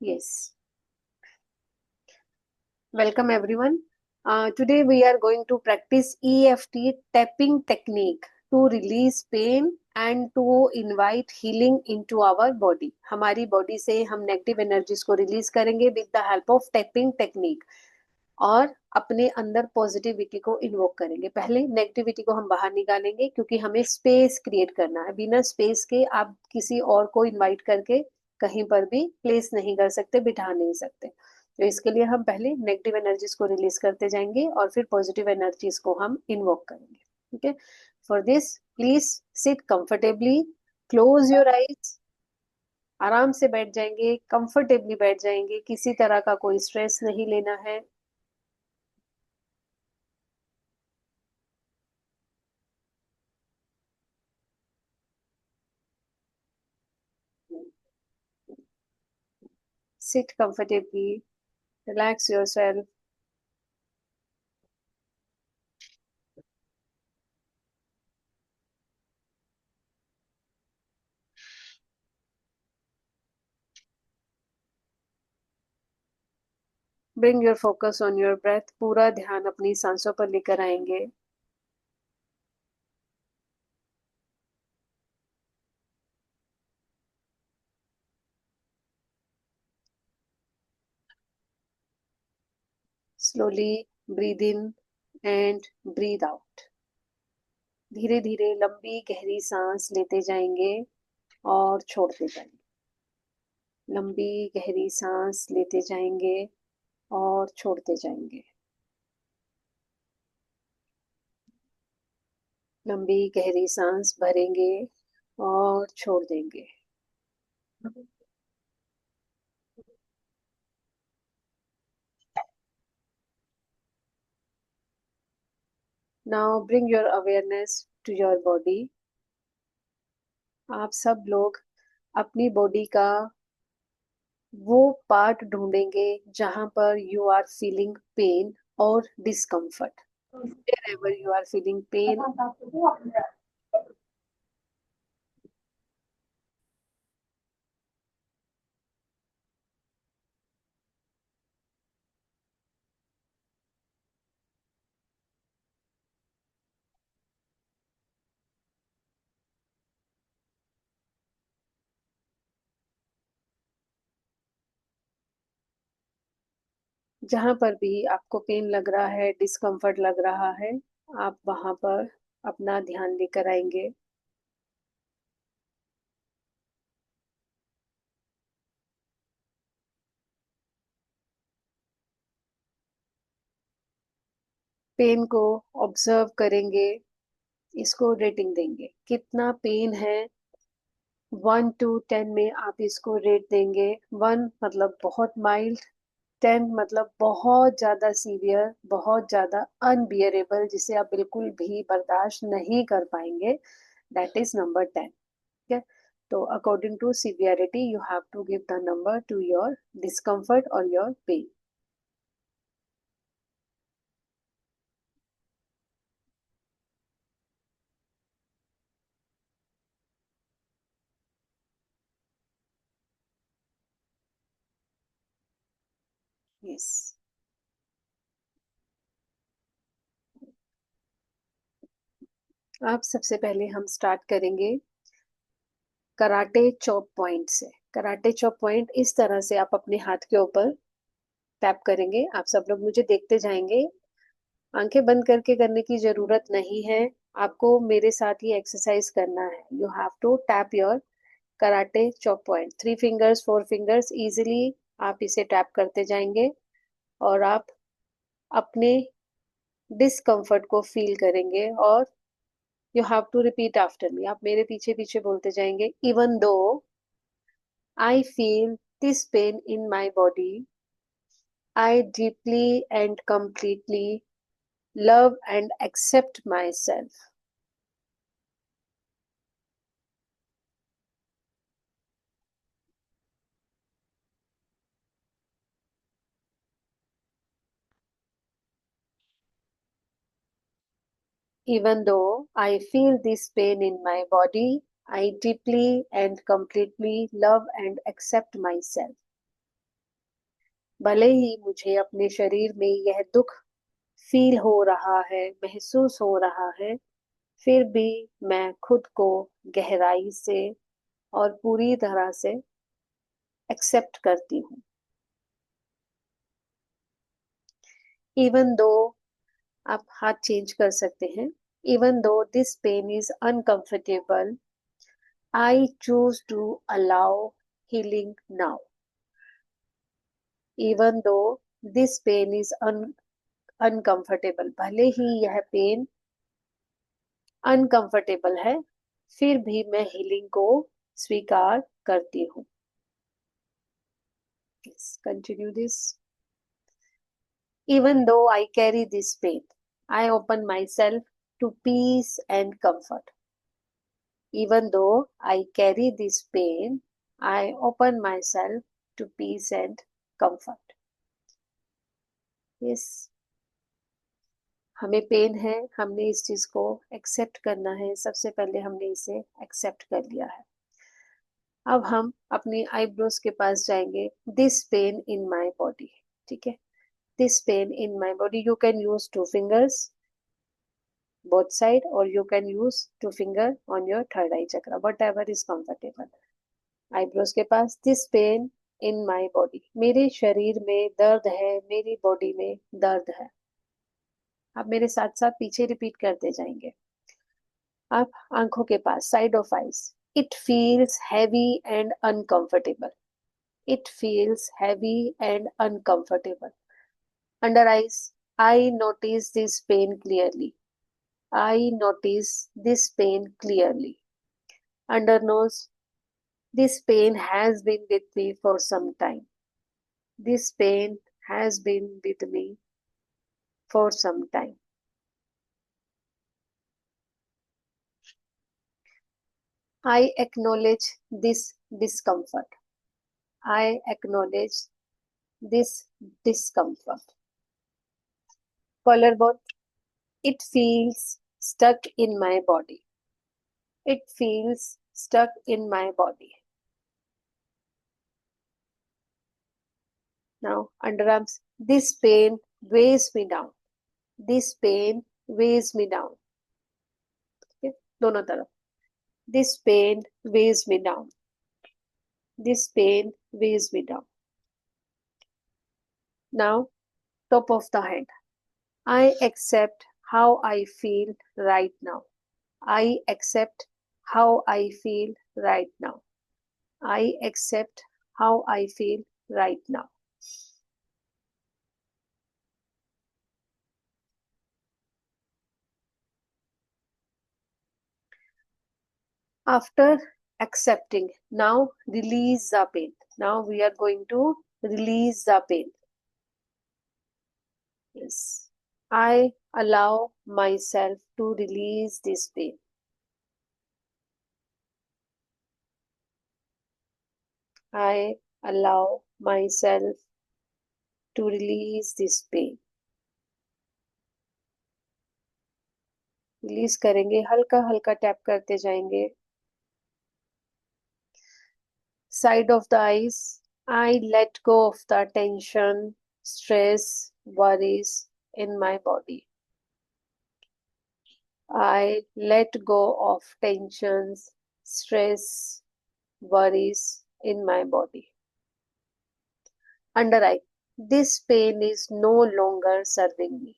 Yes. Welcome everyone. Today we are going to practice EFT tapping technique to release pain and to invite healing into our body. हमारी body से हम negative energies को release करेंगे with the help of tapping technique और अपने अंदर positivity को invoke करेंगे। पहले नेगेटिविटी को हम बाहर निकालेंगे क्योंकि हमें स्पेस क्रिएट करना है। बिना स्पेस के आप किसी और को इनवाइट करके कहीं पर भी प्लेस नहीं कर सकते, बिठा नहीं सकते। तो इसके लिए हम पहले नेगेटिव एनर्जीज को रिलीज करते जाएंगे और फिर पॉजिटिव एनर्जीज को हम इन्वोक करेंगे। ठीक है। For this please sit comfortably, close your eyes. आराम से बैठ जाएंगे, कंफर्टेबली बैठ जाएंगे, किसी तरह का कोई स्ट्रेस नहीं लेना है। Sit comfortably, relax yourself. Bring your focus on your breath. पूरा ध्यान अपनी सांसों पर लेकर आएंगे। Slowly breathe in and breathe out. धीरे धीरे लंबी गहरी सांस लेते जाएंगे और छोड़ते जाएंगे। लंबी गहरी सांस लेते जाएंगे और छोड़ते जाएंगे। लंबी गहरी सांस भरेंगे और छोड़ देंगे। Now bring your awareness to your body. आप सब लोग अपनी बॉडी का वो पार्ट ढूंढेंगे जहां पर यू आर फीलिंग पेन और discomfort. wherever you are feeling pain, जहां पर भी आपको पेन लग रहा है, डिस्कम्फर्ट लग रहा है, आप वहां पर अपना ध्यान लेकर आएंगे। पेन को ऑब्जर्व करेंगे, इसको रेटिंग देंगे। कितना पेन है, 1 to 10 में आप इसको रेट देंगे। 1 मतलब बहुत माइल्ड, 10 मतलब बहुत ज्यादा सीवियर, बहुत ज्यादा अनबियरेबल, जिसे आप बिल्कुल भी बर्दाश्त नहीं कर पाएंगे। That is number 10। ठीक है। तो according to severity you have to give the number to your discomfort और योर पेन। यस। अब सबसे पहले हम स्टार्ट करेंगे कराटे चॉप पॉइंट से। कराटे चॉप पॉइंट इस तरह से आप अपने हाथ के ऊपर टैप करेंगे। आप सब लोग मुझे देखते जाएंगे, आंखें बंद करके करने की जरूरत नहीं है। आपको मेरे साथ ही एक्सरसाइज करना है। You have to tap your karate chop point, 3 fingers 4 fingers easily आप इसे टैप करते जाएंगे और आप अपने डिस्कम्फर्ट को फील करेंगे। और you have to repeat after me, आप मेरे पीछे पीछे बोलते जाएंगे। Even though I feel this pain in my body, I deeply and completely love and accept myself. Even though I feel this pain in my body, I deeply and completely love and accept myself. भले ही मुझे अपने शरीर में यह दुख feel हो रहा है, महसूस हो रहा है, फिर भी मैं खुद को गहराई से और पूरी तरह से एक्सेप्ट करती हूँ। इवन दो, आप हाथ चेंज कर सकते हैं। Even though this pain is uncomfortable, I choose to allow healing now. Even though this pain is uncomfortable, भले ही यह पेन अनकंफर्टेबल है, फिर भी मैं हीलिंग को स्वीकार करती हूँ। Continue this. Even though I carry this pain, I open myself to peace and comfort. Even though I carry this pain, I open myself to peace and comfort. Yes, हमें pen है, हमने इस चीज को एक्सेप्ट करना है। सबसे पहले हमने इसे एक्सेप्ट कर लिया है। अब हम अपनी आईब्रोज के पास जाएंगे। This pain in my body, ठीक है। This pain in my body, you can use two fingers both side, or you can use two finger on your third eye chakra, whatever is comfortable. Eyebrows के पास, this pain in my body, मेरे शरीर में दर्द है, मेरी body में दर्द है। आप मेरे साथ साथ पीछे रिपीट करते जाएंगे। आप आंखों के पास, side of eyes, it feels heavy and uncomfortable, it feels heavy and uncomfortable. Under eyes, I notice this pain clearly, I notice this pain clearly. Under nose, this pain has been with me for some time. This pain has been with me for some time. I acknowledge this discomfort. I acknowledge this discomfort. Collarbone, it feels stuck in my body. It feels stuck in my body. Now, underarms, this pain weighs me down. This pain weighs me down. Okay? दोनों तरफ, this pain weighs me down. This pain weighs me down. Now, top of the head. I accept how I feel right now. I accept how I feel right now. I accept how I feel right now. After accepting, now release the pain. Now we are going to release the pain. Yes. I allow myself to release this pain. I allow myself to release this pain. Release करेंगे, हल्का हल्का tap करते जाएंगे। Side of the eyes, I let go of the tension, stress, worries in my body. I let go of tensions, stress, worries in my body. Under eye, this pain is no longer serving me.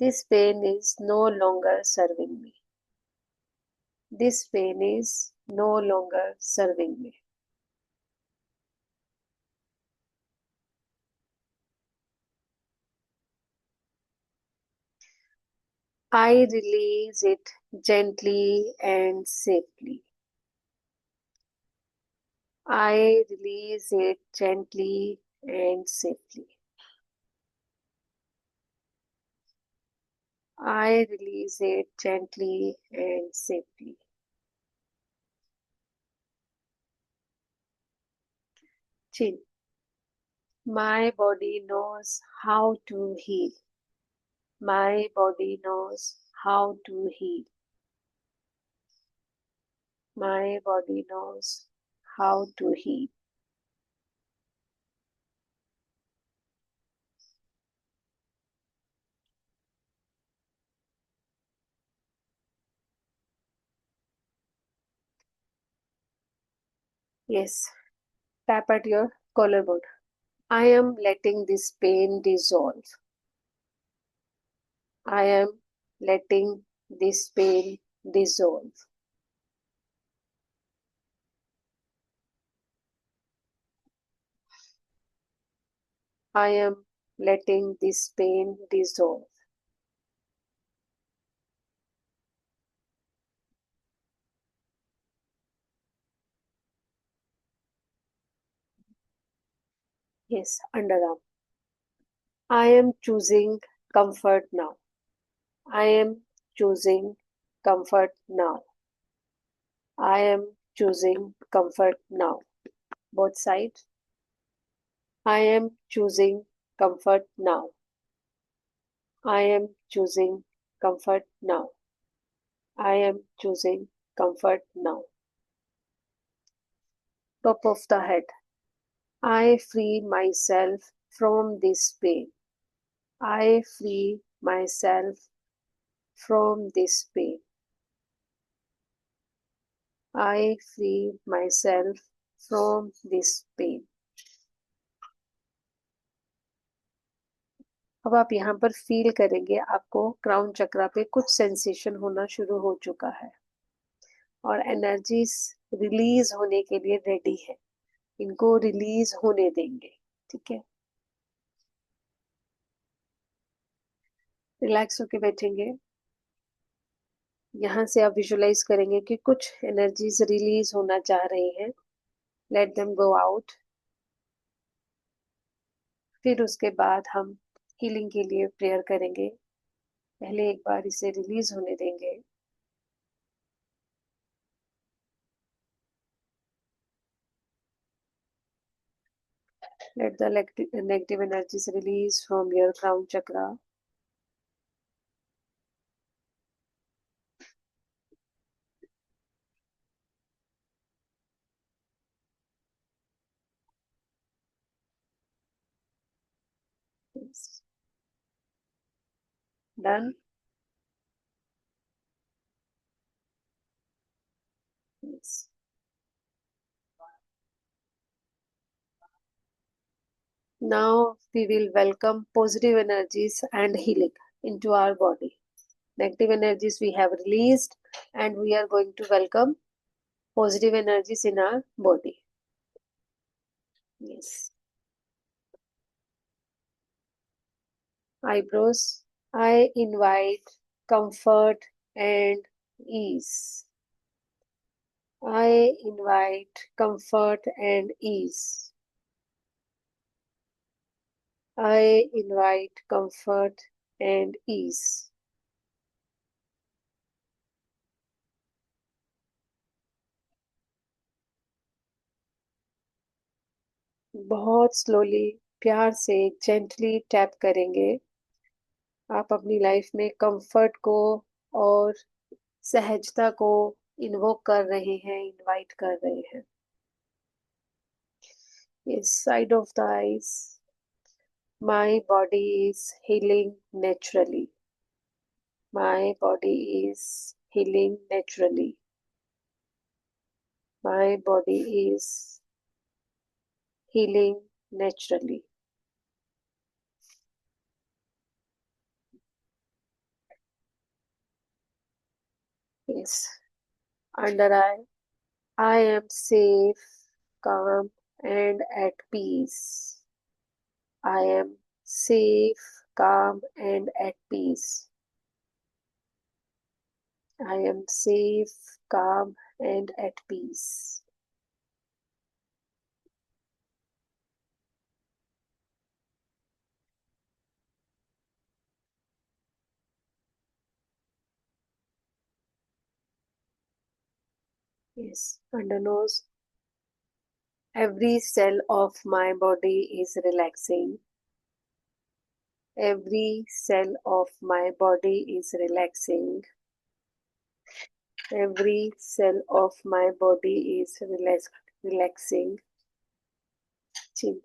This pain is no longer serving me. This pain is no longer serving me. I release it gently and safely. I release it gently and safely. I release it gently and safely. Chin. My body knows how to heal. My body knows how to heal. My body knows how to heal. Yes. Tap at your collarbone. I am letting this pain dissolve. I am letting this pain dissolve. I am letting this pain dissolve. Yes, underarm. I am choosing comfort now. I am choosing comfort now. I am choosing comfort now. Both sides. I am choosing comfort now. I am choosing comfort now. I am choosing comfort now. Top of the head. I free myself from this pain. I free myself from this pain. I free myself from this pain. अब आप यहाँ पर feel करेंगे आपको crown चक्रा पे कुछ sensation होना शुरू हो चुका है और एनर्जीज रिलीज होने के लिए रेडी है। इनको रिलीज होने देंगे। ठीक है, रिलैक्स होके बैठेंगे। यहाँ से आप विजुलाइज करेंगे कि कुछ एनर्जीज रिलीज होना चाह रही हैं। Let them go out. फिर उसके बाद हम हीलिंग के लिए प्रेयर करेंगे। पहले एक बार इसे रिलीज होने देंगे। Let the negative energies release from your crown chakra. Yes. Done. Yes. Now we will welcome positive energies and healing into our body. Negative energies we have released, and we are going to welcome positive energies in our body. Yes. Eyebrows. I invite comfort and ease. I invite comfort and ease. I invite comfort and ease. बहुत slowly, प्यार से, gently tap करेंगे। आप अपनी life में comfort को और सहजता को इन्वोक कर रहे हैं, इनवाइट कर रहे हैं। इस side of the eyes, my body is healing naturally. My body is healing naturally. My body is healing naturally. Yes, under I am safe, calm, and at peace. I am safe, calm, and at peace. I am safe, calm, and at peace. Yes, under nose. Every cell of my body is relaxing. Every cell of my body is relaxing. Every cell of my body is relaxing. Chin.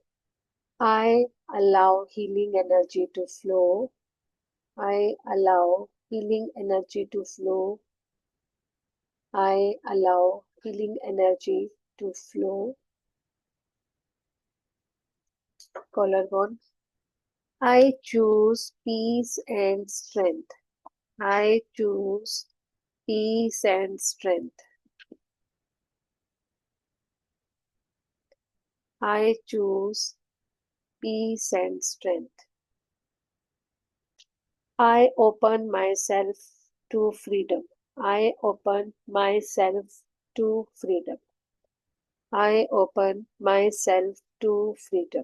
I allow healing energy to flow. I allow healing energy to flow. I allow healing energy to flow. Collarbone. I choose peace and strength. I choose peace and strength. I choose peace and strength. I open myself to freedom. I open myself to freedom. I open myself to freedom.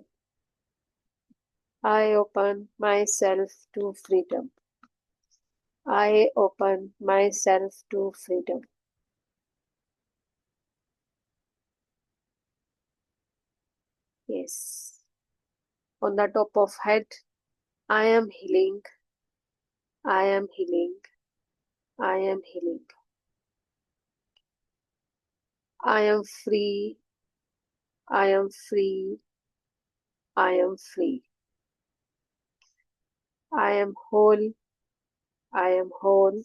I open myself to freedom. I open myself to freedom. Yes. On the top of head, I am healing. I am healing. I am healing. I am free. I am free. I am free. I am whole. I am whole.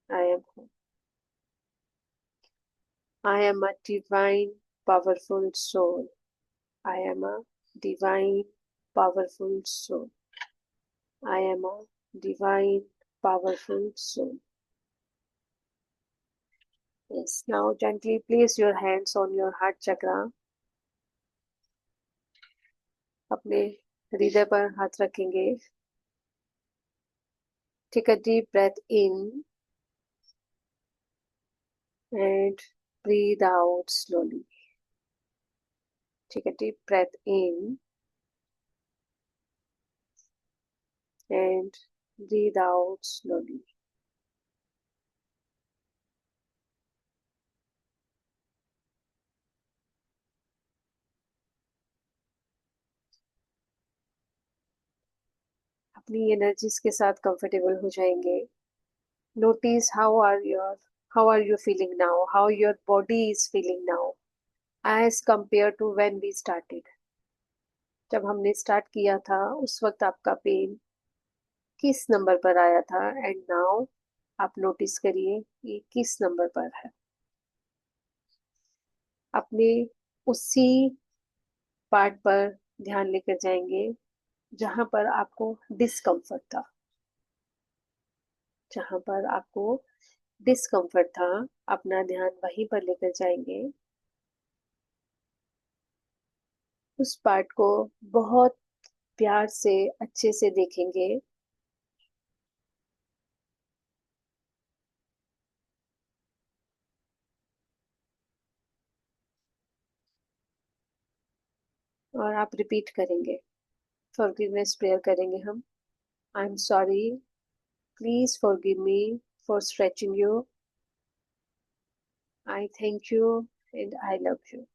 I am whole. I am a divine, powerful soul. I am a divine, powerful soul. I am a divine, powerful soul. Yes, now gently place your hands on your heart chakra. अपने हृदय पर हाथ रखेंगे. Take a deep breath in and breathe out slowly. Take a deep breath in and breathe out slowly. अपनी energies के साथ comfortable हो जाएंगे. Notice how are you feeling now? How your body is feeling now as compared to when we started. जब हमने start किया था उस वक्त आपका पेन किस नंबर पर आया था एंड नाउ आप नोटिस करिए कि किस नंबर पर है. अपने उसी पार्ट पर ध्यान लेकर जाएंगे जहां पर आपको डिस्कम्फर्ट था. जहां पर आपको डिस्कम्फर्ट था अपना ध्यान वहीं पर लेकर जाएंगे. उस पार्ट को बहुत प्यार से अच्छे से देखेंगे. और आप रिपीट करेंगे. फॉरगिवनेस प्रेयर करेंगे हम. I am sorry. Please forgive me for stretching you. I thank you and I love you.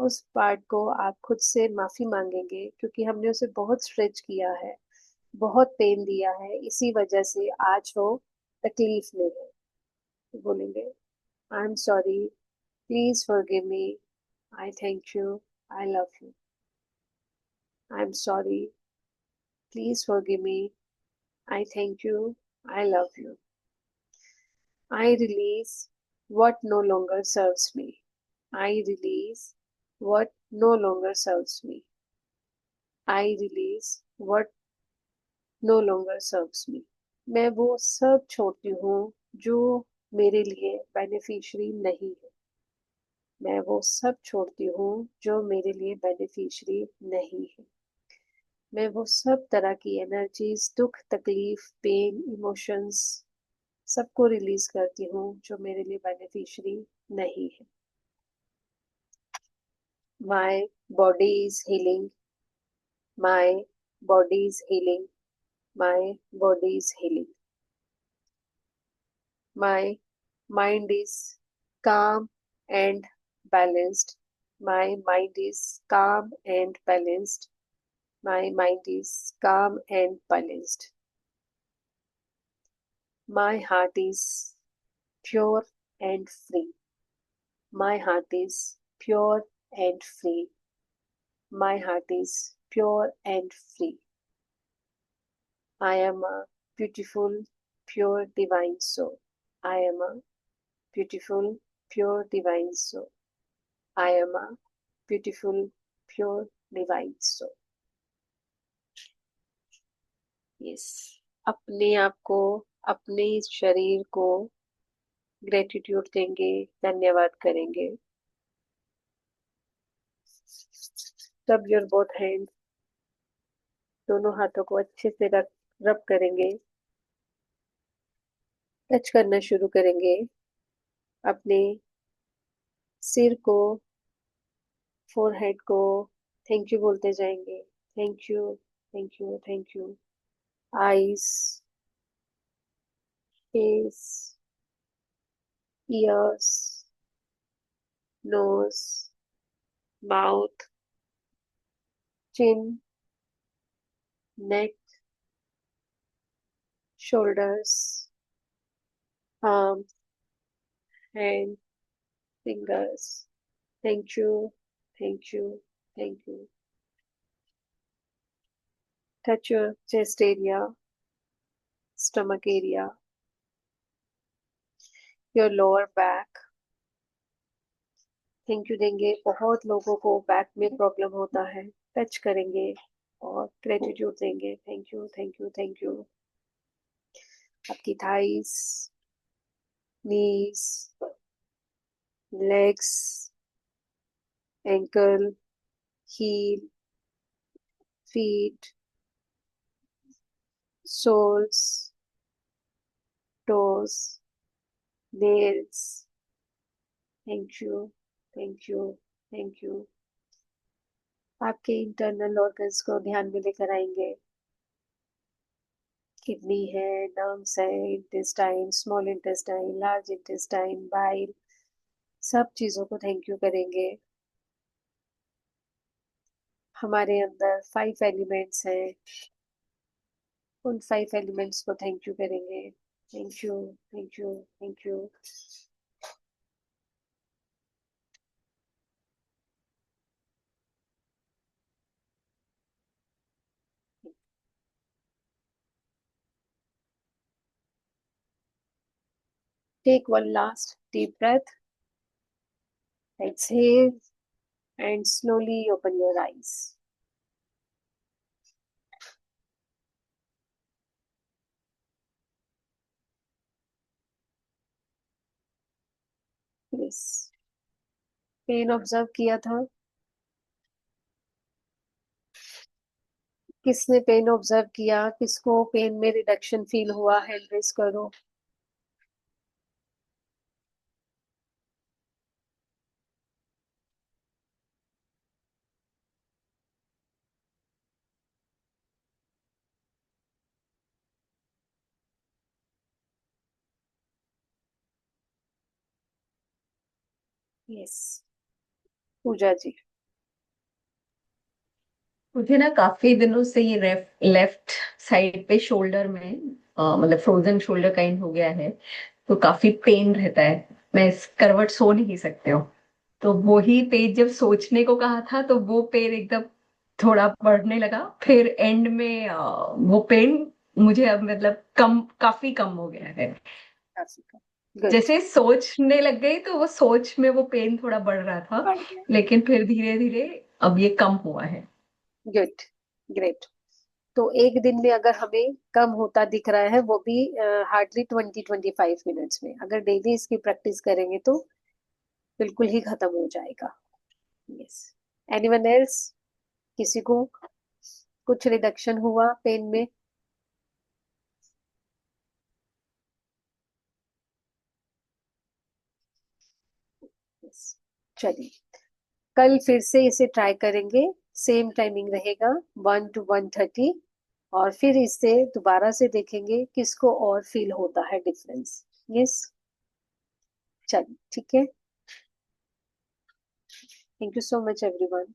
उस पार्ट को आप खुद से माफी मांगेंगे क्योंकि हमने उसे बहुत स्ट्रेच किया है, बहुत पेन दिया है, इसी वजह से आज वो तकलीफ में है. तो बोलेंगे I am sorry. Please forgive me. I thank you. I love you. I am sorry. Please forgive me. I thank you. I love you. I release what no longer serves me. I release what no longer serves me. I release what no longer serves me. मैं वो सब छोड़ती हूँ जो मेरे लिए beneficiary नहीं है. मैं वो सब छोड़ती हूँ जो मेरे लिए बेनिफिशियरी नहीं है. मैं वो सब तरह की एनर्जीज, दुख, तकलीफ, पेन, इमोशंस सबको रिलीज करती हूँ जो मेरे लिए बेनिफिशियरी नहीं है. My body is healing. My body is healing. My body is healing. My mind is calm and balanced. My mind is calm and balanced. My mind is calm and balanced. My heart is pure and free. My heart is pure and free. My heart is pure and free. I am a beautiful, pure, divine soul. I am a beautiful, pure divine soul. I am a beautiful, pure divine soul. Yes. अपने आप को, अपने इस शरीर को gratitude देंगे, धन्यवाद करेंगे. रब योर बोथ हैंड, दोनों हाथों को अच्छे से रब करेंगे. टच करना शुरू करेंगे अपने सिर को, फोरहेड को. थैंक यू बोलते जाएंगे. Thank you, thank you, thank you. Eyes, face, ears, nose, mouth, chin, neck, shoulders, arms, hands, fingers. Thank you, thank you, thank you. Touch your chest area, stomach area, your lower back. Thank you देंगे. बहुत लोगों को back में problem होता है. Touch करेंगे और gratitude देंगे. Thank you, thank you, thank you. आपकी thighs, knees, legs, ankle, heel, feet, soles, toes, nails. Thank you, thank you, thank you. आपके इंटरनल ऑर्गन्स को ध्यान में लेकर आएंगे. किडनी है, लंग्स है, intestine, small intestine, large intestine, bile, सब चीजों को थैंक यू करेंगे. हमारे अंदर 5 एलिमेंट्स हैं, उन 5 एलिमेंट्स को थैंक यू करेंगे. Thank you, thank you, thank you. Take one last deep breath. Exhale and slowly open your eyes. Yes. Pain observe किया था. किसने पेन ऑब्जर्व किया? किसको पेन में रिडक्शन फील हुआ? हैंड रेस करो. यस. पूजा जी. मुझे ना काफी दिनों से ये लेफ्ट साइड पे शोल्डर में मतलब फ्रोजन शोल्डर काइंड हो गया है. तो काफी पेन रहता है. मैं इस करवट सो नहीं सकते हो. तो वही पेज जब सोचने को कहा था तो वो पेन एकदम थोड़ा बढ़ने लगा. फिर एंड में वो पेन मुझे अब मतलब कम काफी कम हो गया है. गुड. जैसे सोचने लग गई तो वो सोच में वो पेन थोड़ा बढ़ रहा था. बढ़ गया. लेकिन फिर धीरे धीरे अब ये कम हुआ है. गुड. ग्रेट. तो एक दिन में अगर हमें कम होता दिख रहा है, वो भी हार्डली 20-25 मिनट्स में, अगर डेली इसकी प्रैक्टिस करेंगे तो बिल्कुल ही खत्म हो जाएगा. यस. Anyone else? किसी को कुछ रिडक्शन हुआ पेन में? Yes. चलिए, कल फिर से इसे ट्राई करेंगे. सेम टाइमिंग रहेगा, 1 to 1:30. और फिर इससे दोबारा से देखेंगे किसको और फील होता है डिफरेंस. यस. चलिए, ठीक है. Thank you so much everyone.